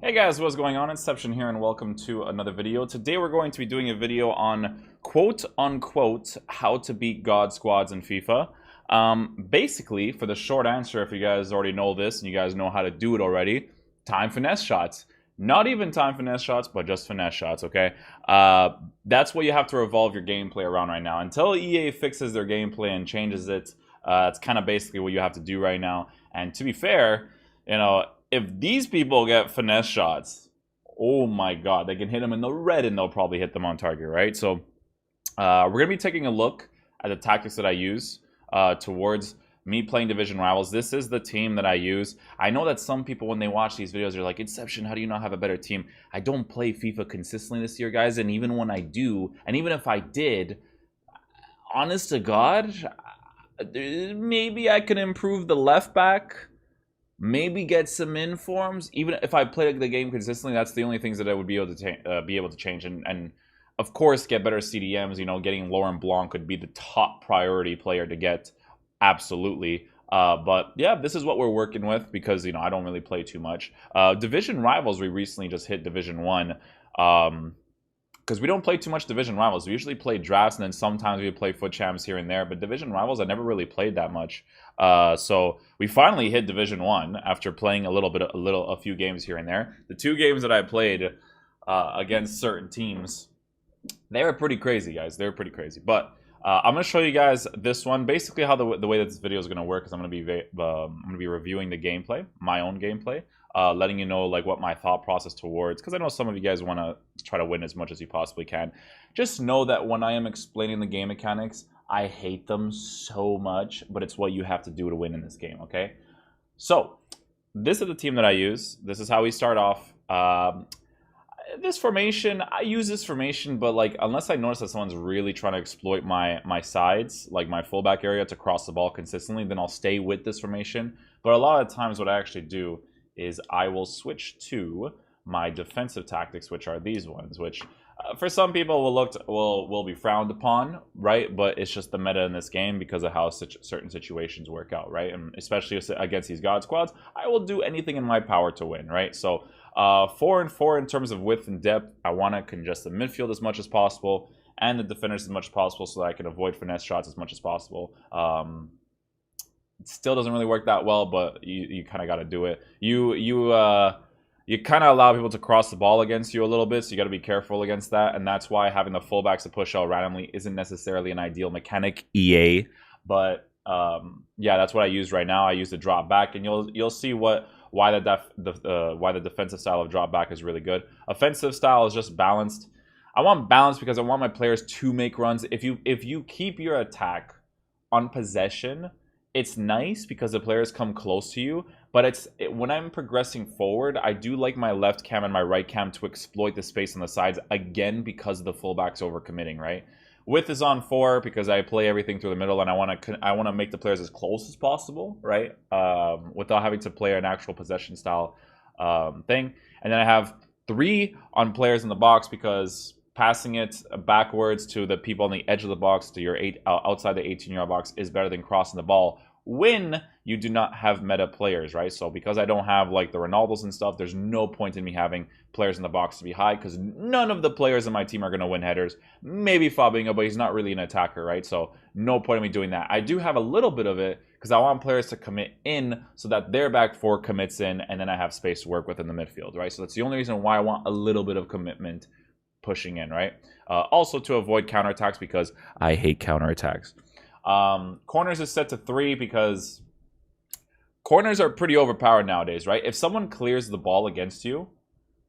Hey guys, what's going on? Inception here and welcome to another video. Today we're going to be doing a video on quote-unquote how to beat God squads in FIFA. Basically, for the short answer, if you guys already know this and you guys know how to do it already, time finesse shots. Not even time finesse shots, but just finesse shots, okay? That's what you have to revolve your gameplay around right now. Until EA fixes their gameplay and changes it, it's kind of basically what you have to do right now. And to be fair, you know, if these people get finesse shots, oh my god, they can hit them in the red and they'll probably hit them on target, right? So we're going to be taking a look at the tactics that I use towards me playing Division Rivals. This is the team that I use. I know that some people, when they watch these videos, are like, Inception, how do you not have a better team? I don't play FIFA consistently this year, guys, and even when I do, and even if I did, honest to God, maybe I can improve the left back. Maybe get some informs. Even if I play the game consistently, that's the only things that I would be able to change. And of course, get better CDMs. You know, getting Laurent Blanc could be the top priority player to get. Absolutely. But yeah, this is what we're working with because, you know, I don't really play too much. Division Rivals, we recently just hit Division 1. Because we don't play too much Division Rivals. We usually play drafts, and then sometimes we play foot champs here and there. But Division Rivals, I never really played that much. So we finally hit Division 1 after playing a few games here and there. The two games that I played against certain teams, they were pretty crazy, guys. They were pretty crazy. But I'm going to show you guys this one. Basically, how the way that this video is going to work is I'm going to be reviewing the gameplay, my own gameplay. Letting you know like what my thought process towards, because I know some of you guys want to try to win as much as you possibly can. Just know that when I am explaining the game mechanics, I hate them so much, but it's what you have to do to win in this game, okay? So, this is the team that I use. This is how we start off. This formation, I use this formation, but like unless I notice that someone's really trying to exploit my sides, like my fullback area to cross the ball consistently, then I'll stay with this formation. But a lot of times what I actually do is I will switch to my defensive tactics, which are these ones, which for some people will be frowned upon, right? But it's just the meta in this game because of how certain situations work out, right? And especially against these God squads, I will do anything in my power to win, right? So 4 and 4 in terms of width and depth, I want to congest the midfield as much as possible and the defenders as much as possible so that I can avoid finesse shots as much as possible. It still doesn't really work that well, but you kind of got to do it. You kind of allow people to cross the ball against you a little bit, so you got to be careful against that. And that's why having the fullbacks to push out randomly isn't necessarily an ideal mechanic, EA. But yeah, that's what I use right now. I use the drop back, and you'll see why the defensive style of drop back is really good. Offensive style is just balanced. I want balance because I want my players to make runs. If you keep your attack on possession, it's nice because the players come close to you, but when I'm progressing forward, I do like my left cam and my right cam to exploit the space on the sides, again, because of the fullbacks overcommitting, right? Width is on 4 because I play everything through the middle, and I want to make the players as close as possible, right? Without having to play an actual possession style thing. And then I have 3 on players in the box because passing it backwards to the people on the edge of the box to your outside the 18-yard box is better than crossing the ball when you do not have meta players, right? So because I don't have like the Ronaldos and stuff, there's no point in me having players in the box to be high because none of the players in my team are going to win headers. Maybe Fabinho, but he's not really an attacker, right? So no point in me doing that. I do have a little bit of it because I want players to commit in so that their back 4 commits in, and then I have space to work with in the midfield, right? So that's the only reason why I want a little bit of commitment pushing in, right? Also to avoid counterattacks because I hate counterattacks. Corners is set to 3 because corners are pretty overpowered nowadays, right? If someone clears the ball against you,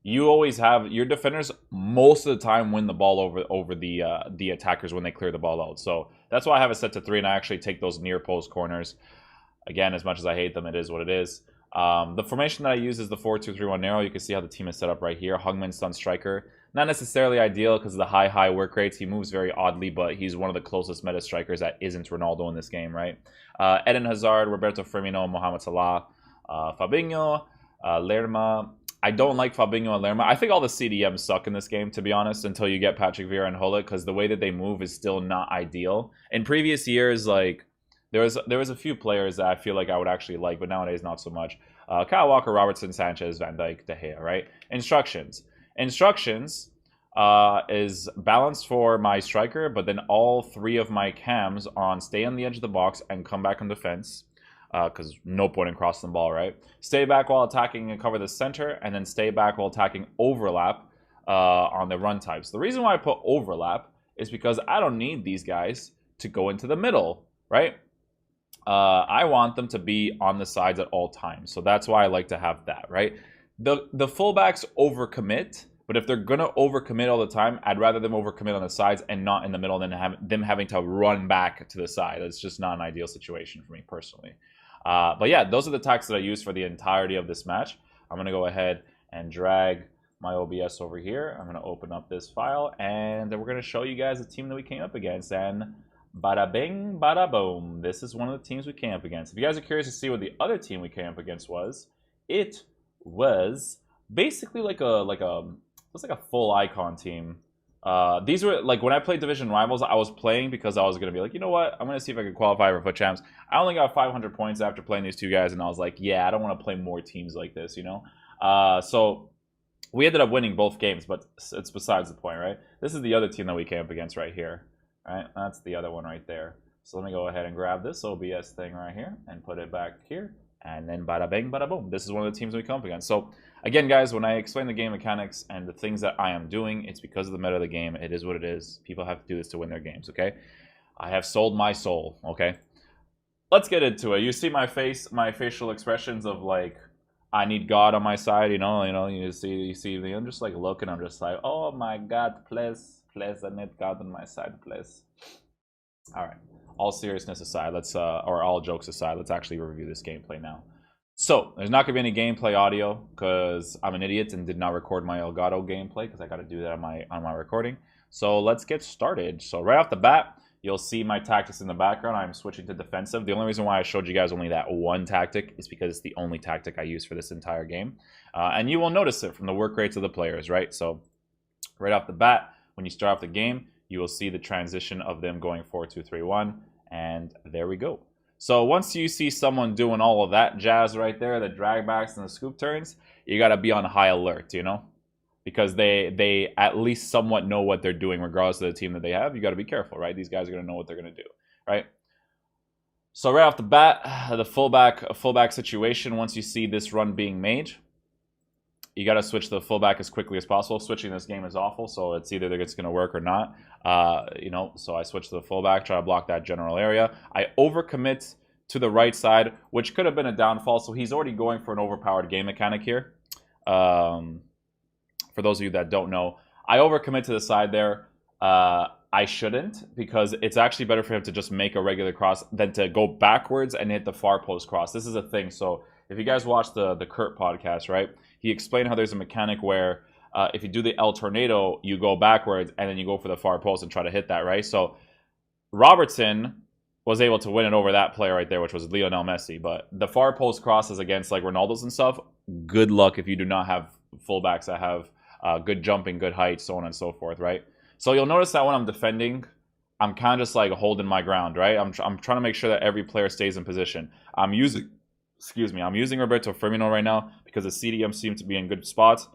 you always have your defenders most of the time win the ball over the attackers when they clear the ball out. So that's why I have it set to 3, and I actually take those near post corners. Again, as much as I hate them, it is what it is. The formation that I use is the 4-2-3-1 narrow. You can see how the team is set up right here. Hungman stun striker. Not necessarily ideal because of the high work rates. He moves very oddly, but he's one of the closest meta strikers that isn't Ronaldo in this game, right? Eden Hazard, Roberto Firmino, Mohamed Salah, Fabinho, Lerma. I don't like Fabinho and Lerma. I think all the CDMs suck in this game, to be honest, until you get Patrick Vieira and Hullet, because the way that they move is still not ideal. In previous years, like there was a few players that I feel like I would actually like, but nowadays not so much. Kyle Walker, Robertson, Sanchez, Van Dijk, De Gea, right? Instructions. Instructions is balanced for my striker, but then all 3 of my cams on stay on the edge of the box and come back on defense. Because no point in crossing the ball, right? Stay back while attacking and cover the center, and then stay back while attacking overlap on the run types. The reason why I put overlap is because I don't need these guys to go into the middle, right? I want them to be on the sides at all times. So that's why I like to have that, right? The fullbacks overcommit, but if they're going to overcommit all the time, I'd rather them overcommit on the sides and not in the middle than them having to run back to the side. It's just not an ideal situation for me personally. But yeah, those are the tactics that I use for the entirety of this match. I'm going to go ahead and drag my OBS over here. I'm going to open up this file, and we're going to show you guys the team that we came up against. And bada bing, bada boom. This is one of the teams we came up against. If you guys are curious to see what the other team we came up against was, it was basically like a full icon team. These were, like, when I played Division Rivals, I was playing because I was going to be like, you know what? I'm going to see if I can qualify for FUT Champs. I only got 500 points after playing these 2 guys, and I was like, yeah, I don't want to play more teams like this, you know? So we ended up winning both games, but it's besides the point, right? This is the other team that we came up against right here, right? That's the other one right there. So let me go ahead and grab this OBS thing right here and put it back here. And then bada bing, bada boom. This is one of the teams we come up against. So again, guys, when I explain the game mechanics and the things that I am doing, it's because of the meta of the game. It is what it is. People have to do this to win their games, okay? I have sold my soul, okay? Let's get into it. You see my face, my facial expressions of, like, I need God on my side, you know, you see me. I'm just like looking, I'm just like, oh my God, please, I need God on my side, please. All right. All seriousness aside, or all jokes aside, let's actually review this gameplay now. So, there's not going to be any gameplay audio because I'm an idiot and did not record my Elgato gameplay because I got to do that on my recording. So, let's get started. So, right off the bat, you'll see my tactics in the background. I'm switching to defensive. The only reason why I showed you guys only that one tactic is because it's the only tactic I use for this entire game. And you will notice it from the work rates of the players, right? So, right off the bat, when you start off the game, you will see the transition of them going 4-2-3-1, and there we go. So once you see someone doing all of that jazz right there, the drag backs and the scoop turns, you got to be on high alert, you know? Because they at least somewhat know what they're doing regardless of the team that they have. You got to be careful, right? These guys are going to know what they're going to do, right? So right off the bat, the fullback situation, once you see this run being made, you got to switch the fullback as quickly as possible. Switching this game is awful, so it's either it's going to work or not. You know, so I switch to the fullback, try to block that general area. I overcommit to the right side, which could have been a downfall. So he's already going for an overpowered game mechanic here. For those of you that don't know, I overcommit to the side there. I shouldn't, because it's actually better for him to just make a regular cross than to go backwards and hit the far post cross. This is a thing. So if you guys watch the Kurt podcast, right? He explained how there's a mechanic where if you do the El Tornado, you go backwards and then you go for the far post and try to hit that, right? So Robertson was able to win it over that player right there, which was Lionel Messi. But the far post crosses against like Ronaldo's and stuff, good luck if you do not have fullbacks that have good jumping, good height, so on and so forth, right? So you'll notice that when I'm defending, I'm kind of just like holding my ground, right? I'm trying to make sure that every player stays in position. I'm using Roberto Firmino right now because the CDM seem to be in good spots,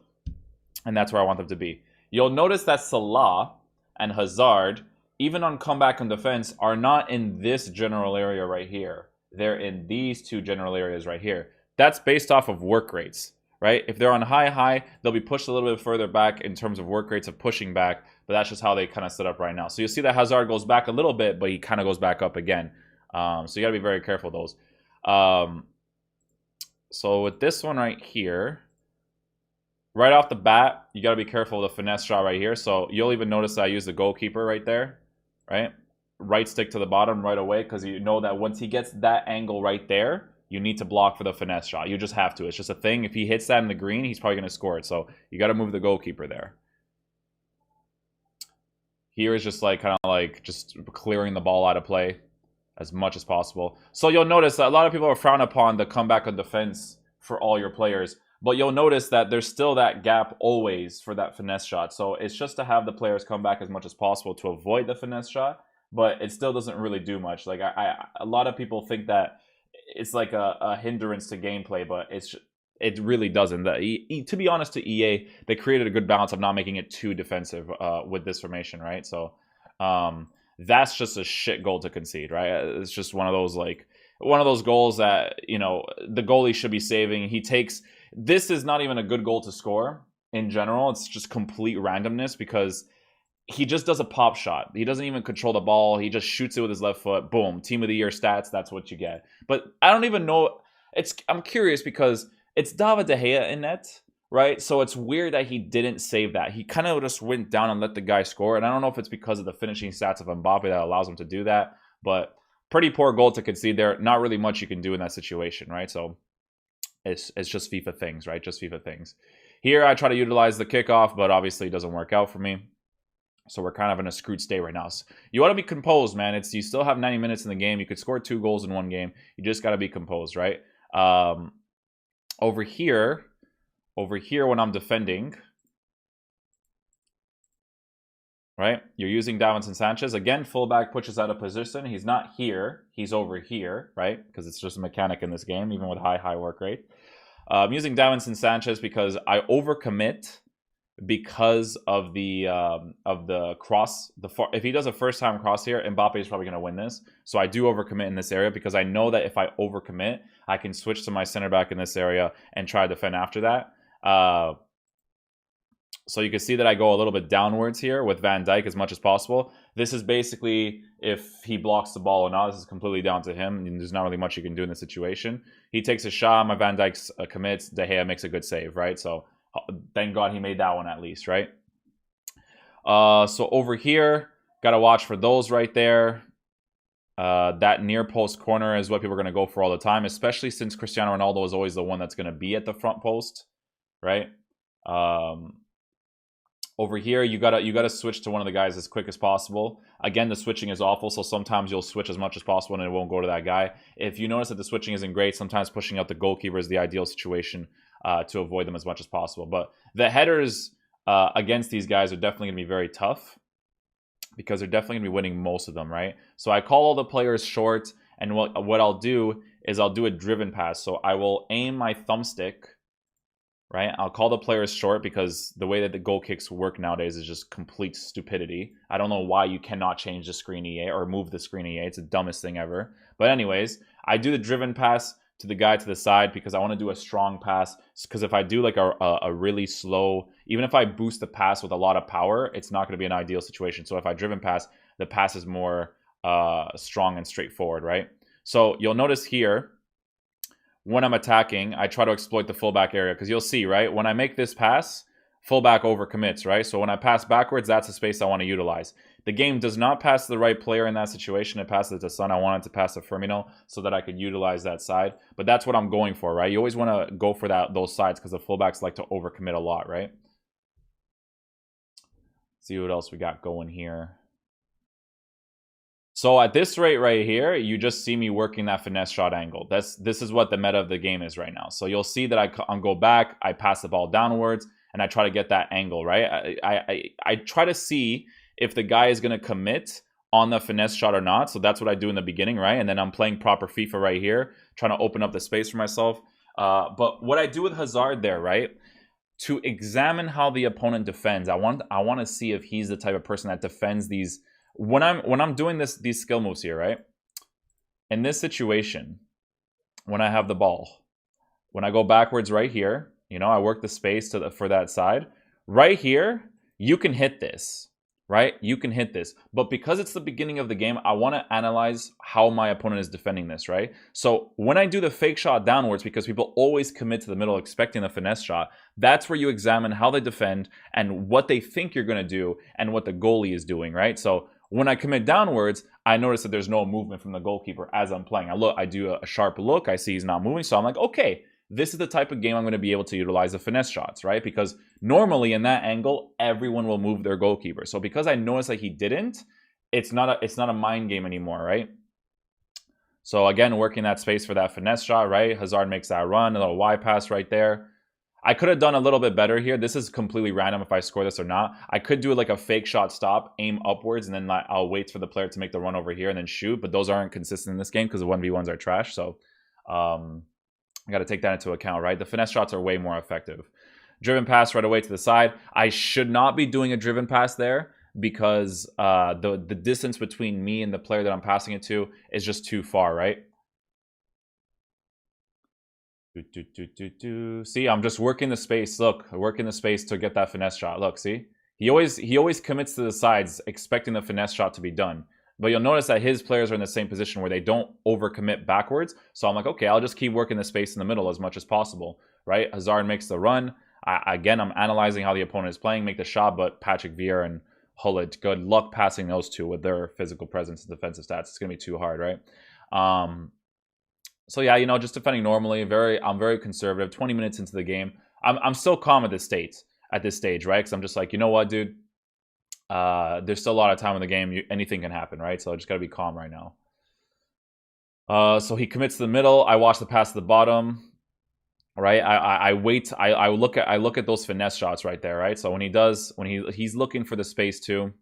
and that's where I want them to be. You'll notice that Salah and Hazard, even on comeback and defense, are not in this general area right here. They're in these two general areas right here. That's based off of work rates, right? If they're on high, they'll be pushed a little bit further back in terms of work rates of pushing back, but that's just how they kind of set up right now. So you'll see that Hazard goes back a little bit, but he kind of goes back up again. So you got to be very careful of those. So with this one right here, right off the bat, you got to be careful of the finesse shot right here. So you'll even notice that I use the goalkeeper right there, right? Right stick to the bottom right away, because you know that once he gets that angle right there, you need to block for the finesse shot. You just have to. It's just a thing. If he hits that in the green, he's probably going to score it. So you got to move the goalkeeper there. Here is just like kind of like just clearing the ball out of play as much as possible. So you'll notice that a lot of people are frowned upon the comeback on defense for all your players, but you'll notice that there's still that gap always for that finesse shot. So it's just to have the players come back as much as possible to avoid the finesse shot, but it still doesn't really do much. Like a lot of people think that it's like a hindrance to gameplay, but it really doesn't. To be honest, to EA, they created a good balance of not making it too defensive with this formation, right? So that's just a shit goal to concede, right? It's just one of those goals that, you know, the goalie should be saving. He takes, this is not even a good goal to score in general. It's just complete randomness because he just does a pop shot. He doesn't even control the ball. He just shoots it with his left foot. Boom. Team of the year stats. That's what you get. But I don't even know. I'm curious because it's David De Gea in net, right? So it's weird that he didn't save that. He kind of just went down and let the guy score. And I don't know if it's because of the finishing stats of Mbappe that allows him to do that. But pretty poor goal to concede there. Not really much you can do in that situation, right? So it's just FIFA things, right? Just FIFA things. Here I try to utilize the kickoff, but obviously it doesn't work out for me. So we're kind of in a screwed state right now. So you want to be composed, man. You still have 90 minutes in the game. You could score 2 goals in one game. You just got to be composed, right? Over here when I'm defending, right? You're using Davinson Sanchez. Again, fullback pushes out of position. He's not here. He's over here, right? Because it's just a mechanic in this game, even with high work rate. I'm using Davinson Sanchez because I overcommit because of the cross. If he does a first time cross here, Mbappe is probably going to win this. So I do overcommit in this area because I know that if I overcommit, I can switch to my center back in this area and try to defend after that. So you can see that I go a little bit downwards here with Van Dijk as much as possible. This is basically if he blocks the ball or not. This is completely down to him. And there's not really much you can do in this situation. He takes a shot. My Van Dijk commits. De Gea makes a good save, right? So thank God he made that one at least, right? So over here, got to watch for those right there. That near post corner is what people are going to go for all the time, especially since Cristiano Ronaldo is always the one that's going to be at the front post, right? Over here, you gotta switch to one of the guys as quick as possible. Again, the switching is awful, so sometimes you'll switch as much as possible and it won't go to that guy. If you notice that the switching isn't great, sometimes pushing out the goalkeeper is the ideal situation to avoid them as much as possible. But the headers against these guys are definitely going to be very tough because they're definitely going to be winning most of them, right? So I call all the players short, and what I'll do is I'll do a driven pass. So I will aim my thumbstick, right? I'll call the players short because the way that the goal kicks work nowadays is just complete stupidity. I don't know why you cannot change the screen EA or move the screen EA. It's the dumbest thing ever. But anyways, I do the driven pass to the guy to the side because I want to do a strong pass. Because if I do like a really slow, even if I boost the pass with a lot of power, it's not going to be an ideal situation. So if I driven pass, the pass is more strong and straightforward, right? So you'll notice here, when I'm attacking, I try to exploit the fullback area because you'll see, right? When I make this pass, fullback overcommits, right? So when I pass backwards, that's the space I want to utilize. The game does not pass the right player in that situation. It passes to Son. I wanted to pass to Firmino so that I could utilize that side. But that's what I'm going for, right? You always want to go for those sides because the fullbacks like to overcommit a lot, right? See what else we got going here. So at this rate right here, you just see me working that finesse shot angle. This is what the meta of the game is right now. So you'll see that I go back, I pass the ball downwards, and I try to get that angle, right? I try to see if the guy is going to commit on the finesse shot or not. So that's what I do in the beginning, right? And then I'm playing proper FIFA right here, trying to open up the space for myself. But what I do with Hazard there, right? To examine how the opponent defends, I want to see if he's the type of person that defends these. When I'm doing these skill moves here, right? In this situation, when I have the ball, when I go backwards right here, you know, I work the space for that side. Right here, you can hit this, right? You can hit this. But because it's the beginning of the game, I want to analyze how my opponent is defending this, right? So when I do the fake shot downwards, because people always commit to the middle expecting the finesse shot, that's where you examine how they defend and what they think you're going to do and what the goalie is doing, right? So when I commit downwards, I notice that there's no movement from the goalkeeper as I'm playing. I do a sharp look. I see he's not moving. So I'm like, okay, this is the type of game I'm going to be able to utilize the finesse shots, right? Because normally in that angle, everyone will move their goalkeeper. So because I noticed that he didn't, it's not a mind game anymore, right? So again, working that space for that finesse shot, right? Hazard makes that run, a little Y pass right there. I could have done a little bit better here. This is completely random if I score this or not. I could do like a fake shot stop, aim upwards, and then I'll wait for the player to make the run over here and then shoot. But those aren't consistent in this game because the 1v1s are trash. So I got to take that into account, right? The finesse shots are way more effective. Driven pass right away to the side. I should not be doing a driven pass there because the distance between me and the player that I'm passing it to is just too far, right? See, I'm just working the space. Look, working the space to get that finesse shot. Look, see? He always commits to the sides, expecting the finesse shot to be done. But you'll notice that his players are in the same position where they don't overcommit backwards. So I'm like, okay, I'll just keep working the space in the middle as much as possible, right? Hazard makes the run. Again, I'm analyzing how the opponent is playing, make the shot, but Patrick Vieira and Hullet, good luck passing those two with their physical presence and defensive stats. It's going to be too hard, right? So yeah, you know, just defending normally. I'm very conservative. 20 minutes into the game, I'm still calm at this stage, right? Because I'm just like, you know what, dude. There's still a lot of time in the game. Anything can happen, right? So I just got to be calm right now. So he commits to the middle. I watch the pass to the bottom. Right, I wait. I look at those finesse shots right there. Right, so when he's looking for the space too.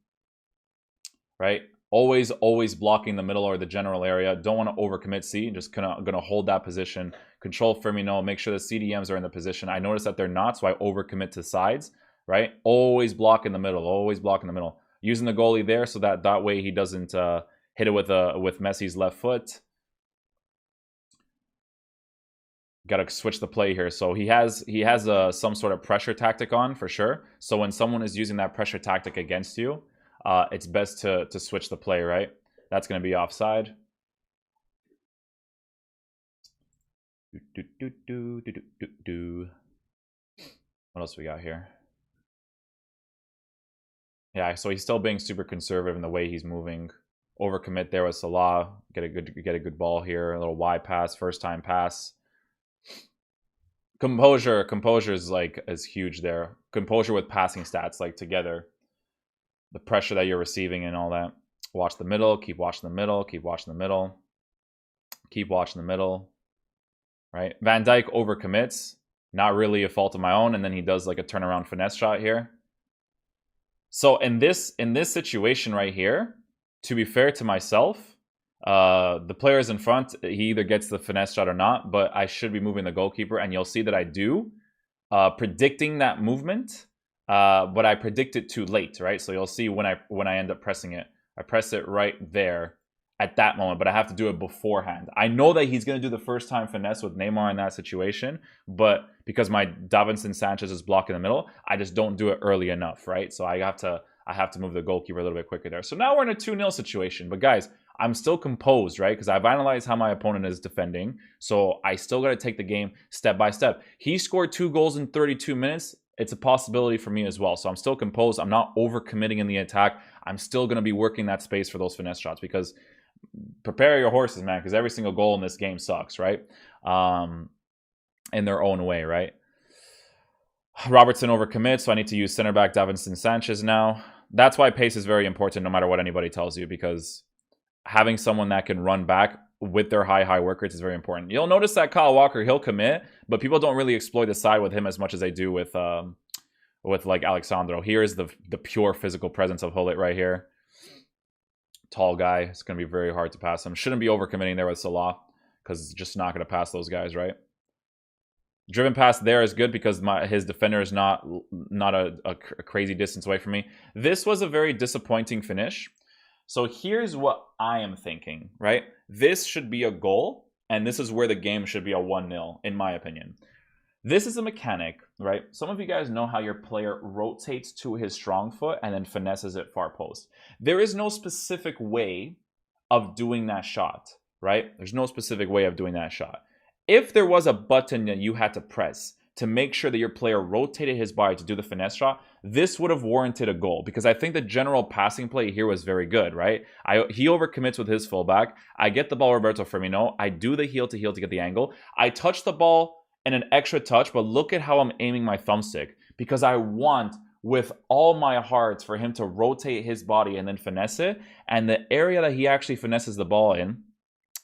Right, always blocking the middle or the general area. Don't want to overcommit. See, just gonna hold that position. Control Firmino. Make sure the CDMs are in the position. I notice that they're not, so I overcommit to sides. Right, always block in the middle. Always block in the middle. Using the goalie there so that way he doesn't hit it with Messi's left foot. Got to switch the play here. So he has some sort of pressure tactic on for sure. So when someone is using that pressure tactic against you, it's best to switch the play, right? That's going to be offside. What else we got here? Yeah, so he's still being super conservative in the way he's moving. Overcommit there with Salah. Get a good ball here. A little wide pass, first time pass. Composure is huge there. Composure with passing stats like together. The pressure that you're receiving and all that. Watch the middle, keep watching the middle, keep watching the middle. Keep watching the middle. Right? Van Dijk overcommits. Not really a fault of my own, and then he does like a turnaround finesse shot here. So in this situation right here, to be fair to myself, the players in front, he either gets the finesse shot or not, but I should be moving the goalkeeper, and you'll see that I do, predicting that movement, but I predict it too late, right? So you'll see when I end up pressing it, I press it right there at that moment, but I have to do it beforehand. I know that he's going to do the first time finesse with Neymar in that situation, but because my Davinson Sanchez is blocking the middle, I just don't do it early enough, right? So I have to move the goalkeeper a little bit quicker there. So now we're in a 2-0 situation, but guys, I'm still composed, right? Because I've analyzed how my opponent is defending. So I still got to take the game step by step. He scored 2 goals in 32 minutes. It's a possibility for me as well. So I'm still composed. I'm not overcommitting in the attack. I'm still going to be working that space for those finesse shots because prepare your horses, man, because every single goal in this game sucks, right? In their own way, right? Robertson overcommits, so I need to use center back Davinson Sanchez now. That's why pace is very important no matter what anybody tells you, because having someone that can run back with their high work rates is very important. You'll notice that Kyle Walker, he'll commit, but people don't really exploit the side with him as much as they do with like Alexandro. Here is the pure physical presence of Hullet right here. Tall guy. It's going to be very hard to pass him. Shouldn't be overcommitting there with Salah because it's just not going to pass those guys, right? Driven pass there is good because his defender is not a crazy distance away from me. This was a very disappointing finish. So here's what I am thinking, right? This should be a goal, and this is where the game should be a 1-0, in my opinion. This is a mechanic, right? Some of you guys know how your player rotates to his strong foot and then finesses it far post. There is no specific way of doing that shot, right? There's no specific way of doing that shot. If there was a button that you had to press to make sure that your player rotated his body to do the finesse shot, this would have warranted a goal because I think the general passing play here was very good, right? He overcommits with his fullback. I get the ball, Roberto Firmino. I do the heel to heel to get the angle. I touch the ball and an extra touch, but look at how I'm aiming my thumbstick because I want with all my heart for him to rotate his body and then finesse it. And the area that he actually finesses the ball in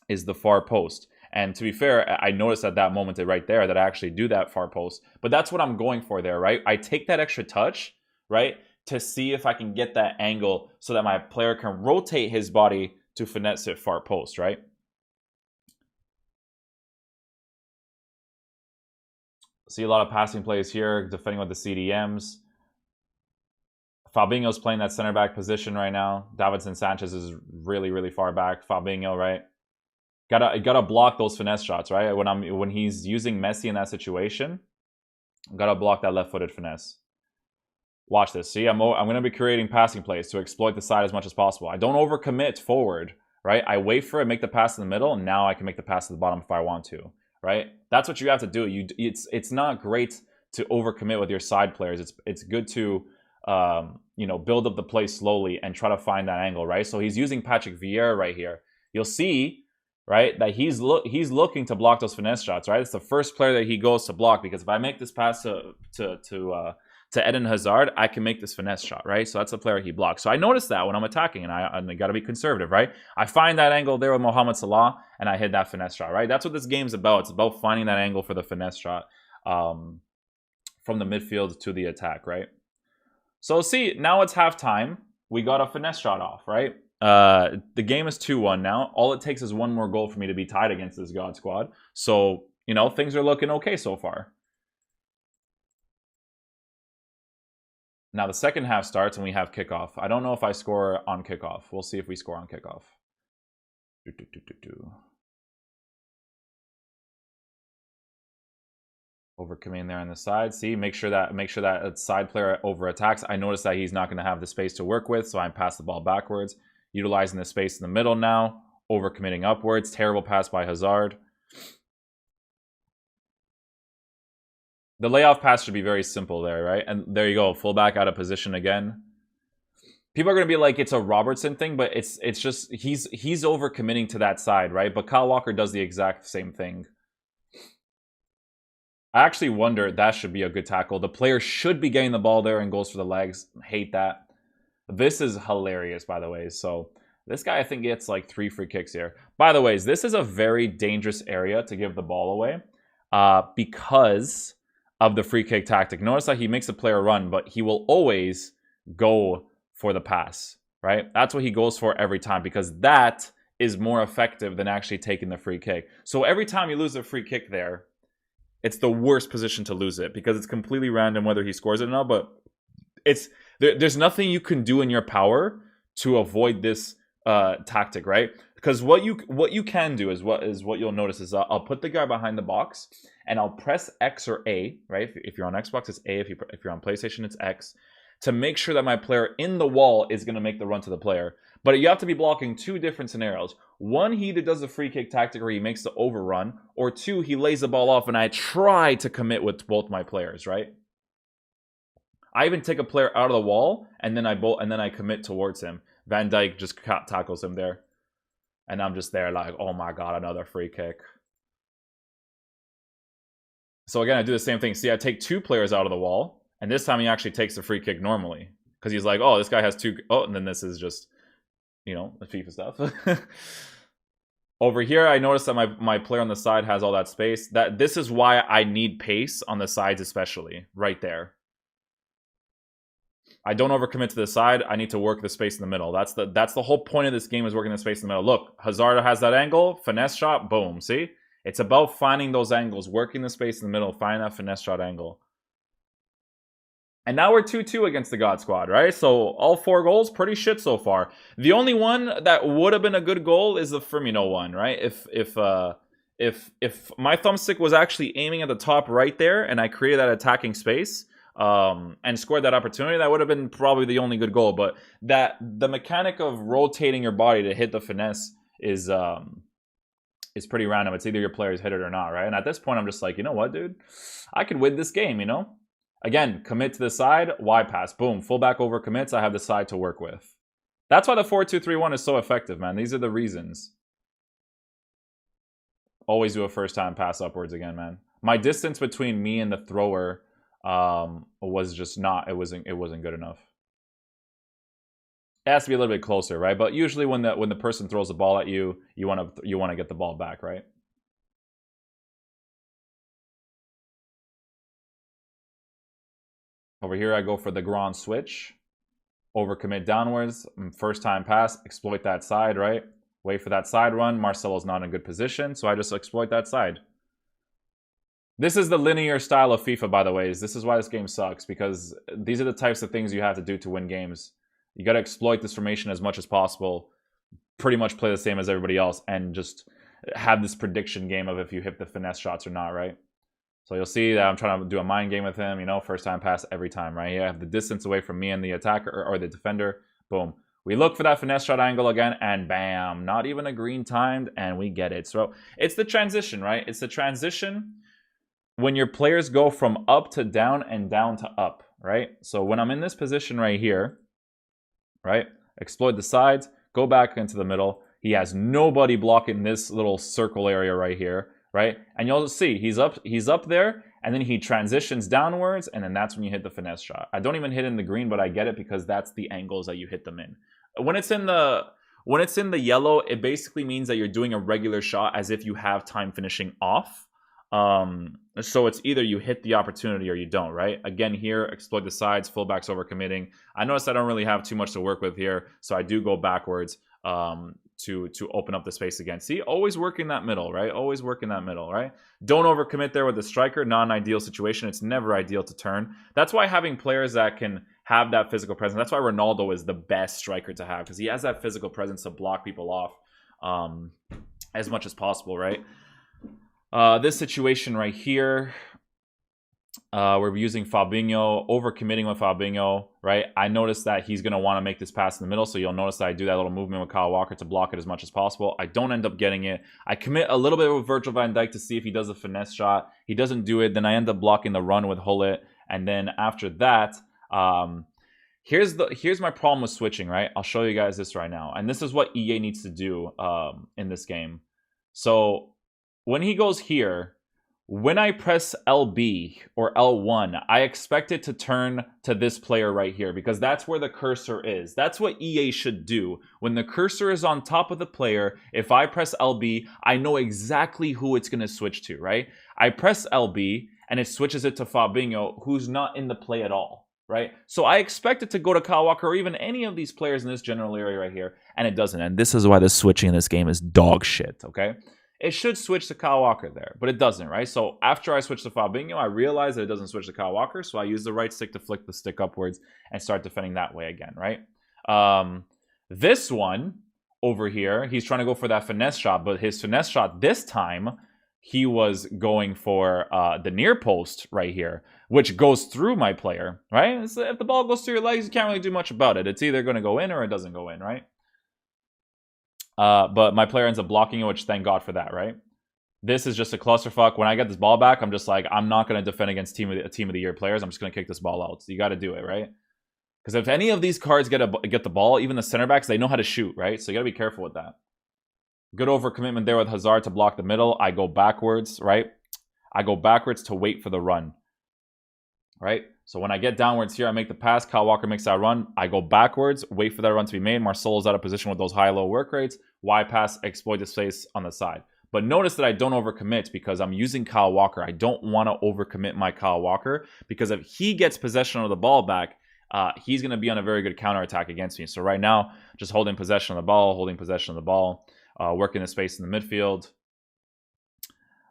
is the far post. And to be fair, I noticed at that moment right there that I actually do that far post. But that's what I'm going for there, right? I take that extra touch, right, to see if I can get that angle so that my player can rotate his body to finesse it far post, right? See a lot of passing plays here, defending with the CDMs. Fabinho's playing that center back position right now. Davinson Sanchez is really, really far back. Fabinho, right? Gotta block those finesse shots, right? When he's using Messi in that situation, gotta block that left-footed finesse. Watch this. See, I'm gonna be creating passing plays to exploit the side as much as possible. I don't overcommit forward, right? I wait for it, make the pass in the middle, and now I can make the pass to the bottom if I want to, right? That's what you have to do. It's not great to overcommit with your side players. It's good to you know, build up the play slowly and try to find that angle, right? So he's using Patrick Vieira right here. You'll see, right, that he's looking to block those finesse shots, right? It's the first player that he goes to block, because if I make this pass to Eden Hazard, I can make this finesse shot, right? So that's the player he blocks. So I noticed that when I'm attacking, and I got to be conservative, right? I find that angle there with Mohamed Salah, and I hit that finesse shot, right? That's what this game's about. It's about finding that angle for the finesse shot from the midfield to the attack, right? So see, now it's halftime. We got a finesse shot off, right? The game is 2-1 now. All it takes is one more goal for me to be tied against this God squad. So, you know, things are looking okay so far. Now the second half starts and we have kickoff. I don't know if I score on kickoff. We'll see if we score on kickoff. Overcoming there on the side. See, make sure that side player over attacks. I notice that he's not going to have the space to work with, so I pass the ball backwards. Utilizing the space in the middle now. Overcommitting upwards. Terrible pass by Hazard. The layoff pass should be very simple there, right? And there you go, fullback out of position again. People are going to be like, it's a Robertson thing, but it's just, he's overcommitting to that side, right? But Kyle Walker does the exact same thing. I actually wonder, that should be a good tackle. The player should be getting the ball there and goes for the legs. Hate that. This is hilarious, by the way. So this guy, I think, gets like 3 free kicks here. By the way, this is a very dangerous area to give the ball away because of the free kick tactic. Notice that he makes the player run, but he will always go for the pass, right? That's what he goes for every time, because that is more effective than actually taking the free kick. So every time you lose a free kick there, it's the worst position to lose it, because it's completely random whether he scores it or not. But there's nothing you can do in your power to avoid this tactic, right? Because what you can do is what you'll notice is I'll put the guy behind the box and I'll press X or A, right? If you're on Xbox, it's A. If you're on PlayStation, it's X, to make sure that my player in the wall is going to make the run to the player. But you have to be blocking 2 different scenarios. One, he either does the free kick tactic or he makes the overrun, or 2, he lays the ball off and I try to commit with both my players, right? I even take a player out of the wall and then I commit towards him. Van Dijk just tackles him there. And I'm just there like, oh my god, another free kick. So again, I do the same thing. See, I take 2 players out of the wall, and this time he actually takes the free kick normally. Because he's like, oh, this guy has 2... Oh, and then this is just, you know, the FIFA stuff. Over here, I notice that my player on the side has all that space. This is why I need pace on the sides especially, right there. I don't overcommit to the side. I need to work the space in the middle. That's the whole point of this game, is working the space in the middle. Look, Hazard has that angle, finesse shot, boom. See? It's about finding those angles, working the space in the middle, finding that finesse shot angle. And now we're 2-2 against the God Squad, right? So all 4 goals, pretty shit so far. The only one that would have been a good goal is the Firmino one, right? If my thumbstick was actually aiming at the top right there and I created that attacking space and scored that opportunity, that would have been probably the only good goal. But the mechanic of rotating your body to hit the finesse is pretty random. It's either your players hit it or not, right? And at this point, I'm just like, you know what, dude? I could win this game, you know? Again, commit to the side, Y pass, boom. Fullback over commits, I have the side to work with. That's why the 4-2-3-1 is so effective, man. These are the reasons. Always do a first time pass upwards again, man. My distance between me and the thrower was just not, it wasn't good enough. It has to be a little bit closer, right? But usually when the person throws the ball at you, you want to get the ball back, right? Over here, I go for the grand switch. Overcommit downwards. First time pass. Exploit that side, right? Wait for that side run. Marcelo's not in a good position, so I just exploit that side. This is the linear style of FIFA, by the way. This is why this game sucks, because these are the types of things you have to do to win games. You got to exploit this formation as much as possible, pretty much play the same as everybody else, and just have this prediction game of if you hit the finesse shots or not, right? So you'll see that I'm trying to do a mind game with him, you know, first time pass every time, right? You have the distance away from me and the attacker or the defender. Boom. We look for that finesse shot angle again, and bam, not even a green timed, and we get it. So it's the transition, right? It's the transition when your players go from up to down and down to up, right? So when I'm in this position right here, right, exploit the sides, go back into the middle. He has nobody blocking this little circle area right here, right? And you'll see he's up there, and then he transitions downwards, and then that's when you hit the finesse shot. I don't even hit in the green, but I get it because that's the angles that you hit them in. When it's in the yellow, it basically means that you're doing a regular shot as if you have time finishing off. So it's either you hit the opportunity or you don't, right? Again, here, exploit the sides, fullbacks overcommitting. I notice I don't really have too much to work with here, so I do go backwards to open up the space again. See, always work in that middle, right? Always work in that middle, right? Don't overcommit there with the striker. Not an ideal situation. It's never ideal to turn. That's why having players that can have that physical presence, that's why Ronaldo is the best striker to have, because he has that physical presence to block people off as much as possible, right? This situation right here, we're using Fabinho, overcommitting with Fabinho, right? I noticed that he's going to want to make this pass in the middle, so you'll notice that I do that little movement with Kyle Walker to block it as much as possible. I don't end up getting it. I commit a little bit with Virgil van Dijk to see if he does a finesse shot. He doesn't do it. Then I end up blocking the run with Hullet, and then after that, here's my problem with switching, right? I'll show you guys this right now, and this is what EA needs to do in this game. So when he goes here, when I press LB or L1, I expect it to turn to this player right here, because that's where the cursor is. That's what EA should do. When the cursor is on top of the player, if I press LB, I know exactly who it's going to switch to, right? I press LB, and it switches it to Fabinho, who's not in the play at all, right? So I expect it to go to Kyle Walker or even any of these players in this general area right here, and it doesn't. And this is why the switching in this game is dog shit, okay? It should switch to Kyle Walker there, but it doesn't, right? So after I switch to Fabinho, I realize that it doesn't switch to Kyle Walker, so I use the right stick to flick the stick upwards and start defending that way again, right? This one over here, he's trying to go for that finesse shot, but his finesse shot this time, he was going for the near post right here, which goes through my player, right? So if the ball goes through your legs, you can't really do much about it. It's either going to go in or it doesn't go in, right? But my player ends up blocking it, which thank God for that, right? This is just a clusterfuck. When I get this ball back, I'm just like, I'm not going to defend against team of the year players. I'm just going to kick this ball out. So you got to do it, right? Because if any of these cards get the ball, even the center backs, they know how to shoot, right? So you got to be careful with that. Good overcommitment there with Hazard to block the middle. I go backwards, right? I go backwards to wait for the run, right? So when I get downwards here, I make the pass. Kyle Walker makes that run. I go backwards, wait for that run to be made. Marcelo's out of position with those high-low work rates. Y pass, exploit the space on the side. But notice that I don't overcommit because I'm using Kyle Walker. I don't want to overcommit my Kyle Walker because if he gets possession of the ball back, he's going to be on a very good counterattack against me. So right now, just holding possession of the ball, working the space in the midfield.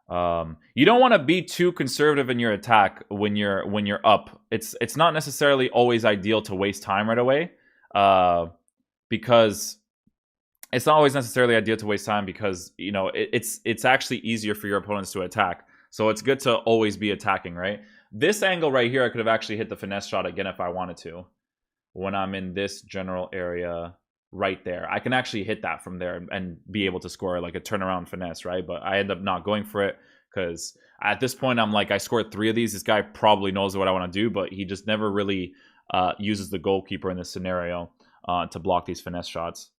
You don't want to be too conservative in your attack when you're up. It's not necessarily always ideal to waste time right away, because it's not always necessarily ideal to waste time because you know it's actually easier for your opponents to attack. So it's good to always be attacking, right? This angle right here, I could have actually hit the finesse shot again if I wanted to. When I'm in this general area right there, I can actually hit that from there and be able to score like a turnaround finesse, right? But I end up not going for it because at this point I'm like, I scored 3 of these. This guy probably knows what I want to do, but he just never really uses the goalkeeper in this scenario to block these finesse shots.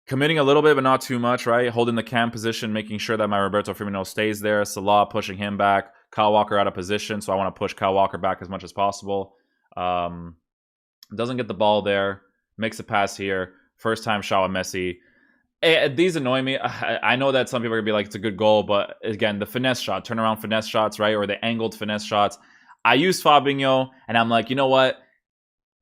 Committing a little bit, but not too much, right? Holding the cam position, making sure that my Roberto Firmino stays there. Salah pushing him back. Kyle Walker out of position, so I want to push Kyle Walker back as much as possible. Doesn't get the ball there. Makes a pass here. First time shot with Messi. These annoy me. I know that some people are going to be like, it's a good goal, but again, the finesse shot, turnaround finesse shots, right? Or the angled finesse shots. I use Fabinho, and I'm like, you know what?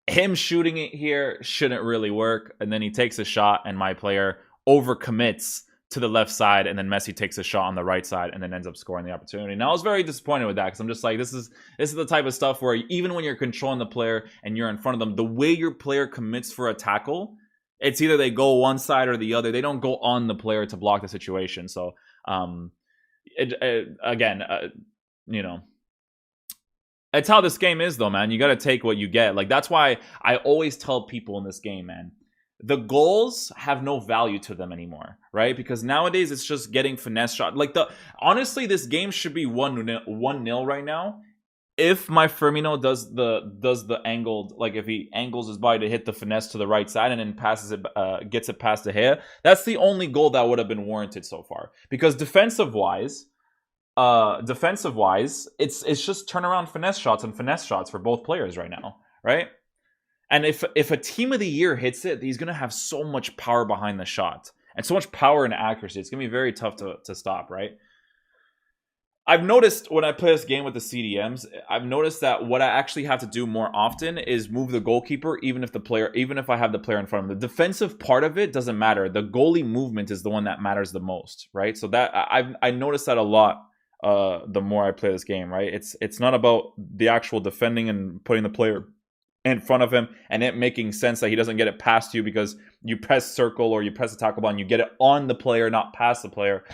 him shooting it here shouldn't really work. And then he takes a shot, and my player overcommits to the left side, and then Messi takes a shot on the right side and then ends up scoring the opportunity. Now I was very disappointed with that, because I'm just like, this is the type of stuff where even when you're controlling the player and you're in front of them, the way your player commits for a tackle, it's either they go one side or the other. They don't go on the player to block the situation. So again, you know, it's how this game is, though, man. You got to take what you get. Like, that's why I always tell people in this game, man, the goals have no value to them anymore, right? Because nowadays it's just getting finesse shot. Like, honestly, this game should be 1-0 right now. If my Firmino does the angled, like if he angles his body to hit the finesse to the right side and then passes it, gets it past De Gea, that's the only goal that would have been warranted so far. Because defensive wise, it's just turnaround finesse shots for both players right now, right? And if a team of the year hits it, he's gonna have so much power behind the shot and so much power and accuracy. It's gonna be very tough to stop, right? I've noticed when I play this game with the CDMs, I've noticed that what I actually have to do more often is move the goalkeeper, even if I have the player in front of him. The defensive part of it doesn't matter. The goalie movement is the one that matters the most, right? So that I noticed that a lot. The more I play this game, right? It's not about the actual defending and putting the player in front of him and it making sense that he doesn't get it past you because you press circle or you press the tackle button, you get it on the player, not past the player.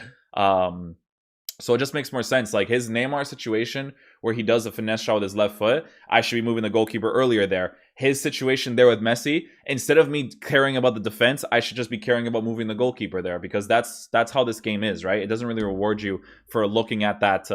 So it just makes more sense. Like his Neymar situation where he does a finesse shot with his left foot, I should be moving the goalkeeper earlier there. His situation there with Messi, instead of me caring about the defense, I should just be caring about moving the goalkeeper there, because that's how this game is, right? It doesn't really reward you for looking at that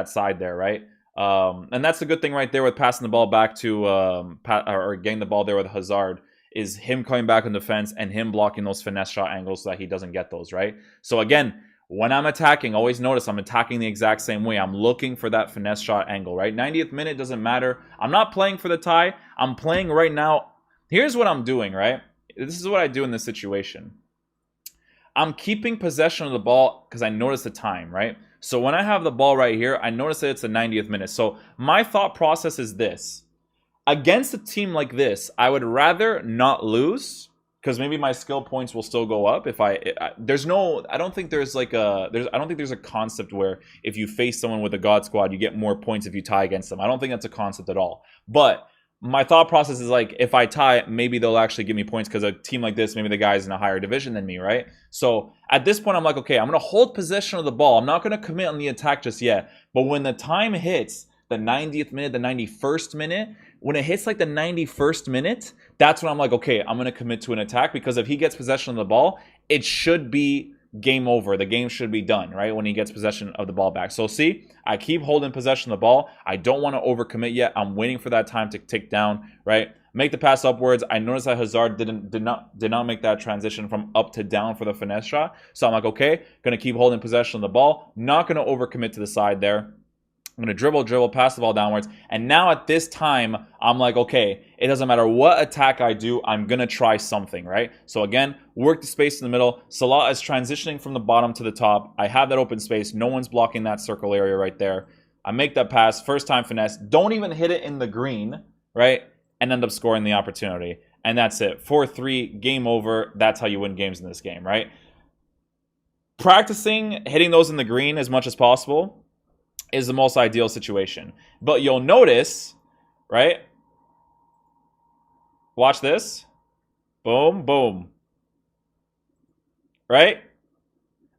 side there, right? And that's the good thing right there with passing the ball back to or getting the ball there with Hazard, is him coming back in defense and him blocking those finesse shot angles so that he doesn't get those, right? So again, when I'm attacking, always notice I'm attacking the exact same way. I'm looking for that finesse shot angle, right? 90th minute doesn't matter. I'm not playing for the tie. I'm playing right now. Here's what I'm doing, right? This is what I do in this situation. I'm keeping possession of the ball because I notice the time, right? So when I have the ball right here, I notice that it's the 90th minute. So my thought process is this. Against a team like this, I would rather not lose, because maybe my skill points will still go up if I don't think there's a concept where if you face someone with a God squad, you get more points if you tie against them. I don't think that's a concept at all. But my thought process is like, if I tie, maybe they'll actually give me points because a team like this, maybe the guy's in a higher division than me, right? So at this point, I'm like, okay, I'm going to hold possession of the ball. I'm not going to commit on the attack just yet. But when the time hits, the 90th minute, the 91st minute, when it hits like the 91st minute, that's when I'm like, okay, I'm going to commit to an attack, because if he gets possession of the ball, it should be game over. The game should be done, right? When he gets possession of the ball back. So see, I keep holding possession of the ball. I don't want to overcommit yet. I'm waiting for that time to tick down, right? Make the pass upwards. I noticed that Hazard did not make that transition from up to down for the finesse shot. So I'm like, okay, going to keep holding possession of the ball. Not going to overcommit to the side there. I'm going to dribble, pass the ball downwards. And now at this time, I'm like, okay, it doesn't matter what attack I do, I'm going to try something, right? So again, work the space in the middle. Salah is transitioning from the bottom to the top. I have that open space. No one's blocking that circle area right there. I make that pass, first time finesse. Don't even hit it in the green, right? And end up scoring the opportunity. And that's it. 4-3, game over. That's how you win games in this game, right? Practicing hitting those in the green as much as possible is the most ideal situation. But you'll notice, right? Watch this. Boom, boom. Right?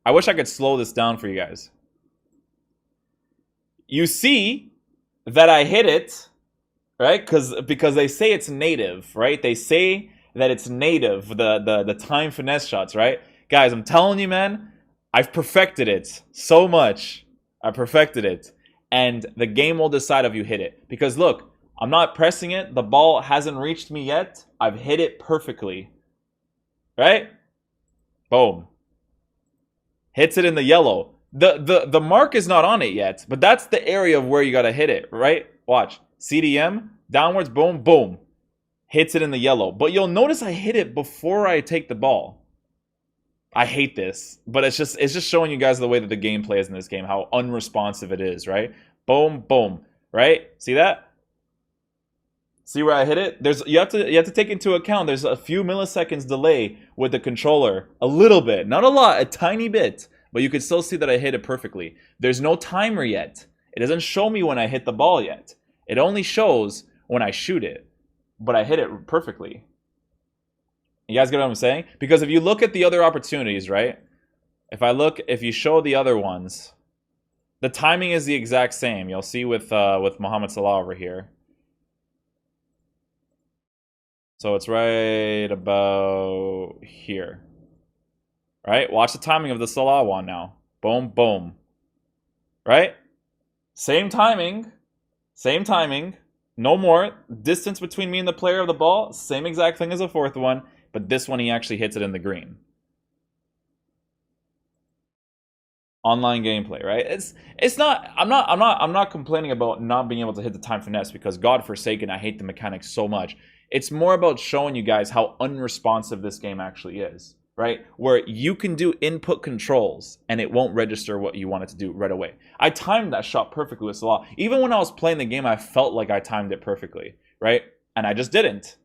I wish I could slow this down for you guys. You see that I hit it, right? Because they say it's native, right? They say that it's native, the time finesse shots, right? Guys, I'm telling you, man, I've perfected it so much. I perfected it. And the game will decide if you hit it. Because look, I'm not pressing it. The ball hasn't reached me yet. I've hit it perfectly. Right? Boom. Hits it in the yellow. The mark is not on it yet. But that's the area of where you got to hit it. Right? Watch. CDM. Downwards. Boom. Boom. Hits it in the yellow. But you'll notice I hit it before I take the ball. I hate this, but it's just showing you guys the way that the gameplay is in this game, how unresponsive it is, right? Boom, boom, right? See that? See where I hit it? You have to take into account there's a few milliseconds delay with the controller. A little bit, not a lot, a tiny bit. But you can still see that I hit it perfectly. There's no timer yet. It doesn't show me when I hit the ball yet. It only shows when I shoot it. But I hit it perfectly. You guys get what I'm saying? Because if you look at the other opportunities, right? If you show the other ones, the timing is the exact same. You'll see with Mohamed Salah over here. So it's right about here. Right? Watch the timing of the Salah one now. Boom, boom. Right? Same timing. Same timing. No more. Distance between me and the player of the ball. Same exact thing as the fourth one. But this one, he actually hits it in the green. Online gameplay, right? It's not. I'm not complaining about not being able to hit the time finesse because God forsaken, I hate the mechanics so much. It's more about showing you guys how unresponsive this game actually is, right? Where you can do input controls and it won't register what you want it to do right away. I timed that shot perfectly with Salah. Even when I was playing the game, I felt like I timed it perfectly, right? And I just didn't.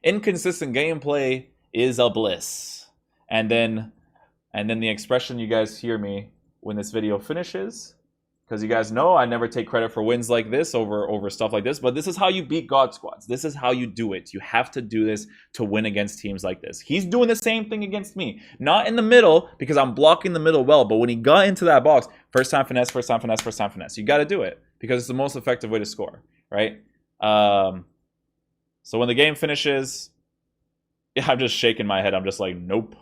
Inconsistent gameplay is a bliss. And then the expression you guys hear me when this video finishes, because you guys know I never take credit for wins like this over stuff like this, but this is how you beat God squads. This is how you do it. You have to do this to win against teams like this. He's doing the same thing against me. Not in the middle, because I'm blocking the middle well, but when he got into that box, first time finesse, first time finesse, first time finesse. You got to do it, because it's the most effective way to score, right? So when the game finishes, yeah, I'm just shaking my head. I'm just like, nope. I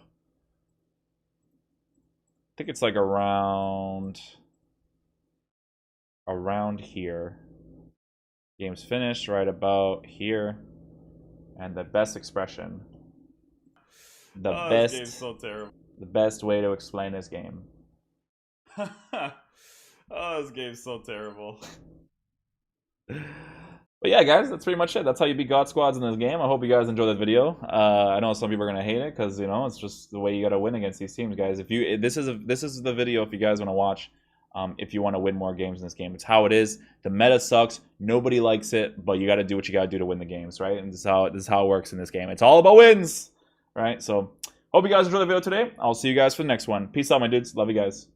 think it's like around here. Game's finished right about here. And the best expression. This game's so terrible. The best way to explain this game. Oh, this game's so terrible. But yeah, guys, that's pretty much it. That's how you beat God squads in this game. I hope you guys enjoyed that video. I know some people are gonna hate it because it's just the way you gotta win against these teams, guys. This is the video if you guys want to watch. If you want to win more games in this game, it's how it is. The meta sucks. Nobody likes it, but you got to do what you got to do to win the games, right? And this is how it works in this game. It's all about wins, right? So, hope you guys enjoyed the video today. I'll see you guys for the next one. Peace out, my dudes. Love you guys.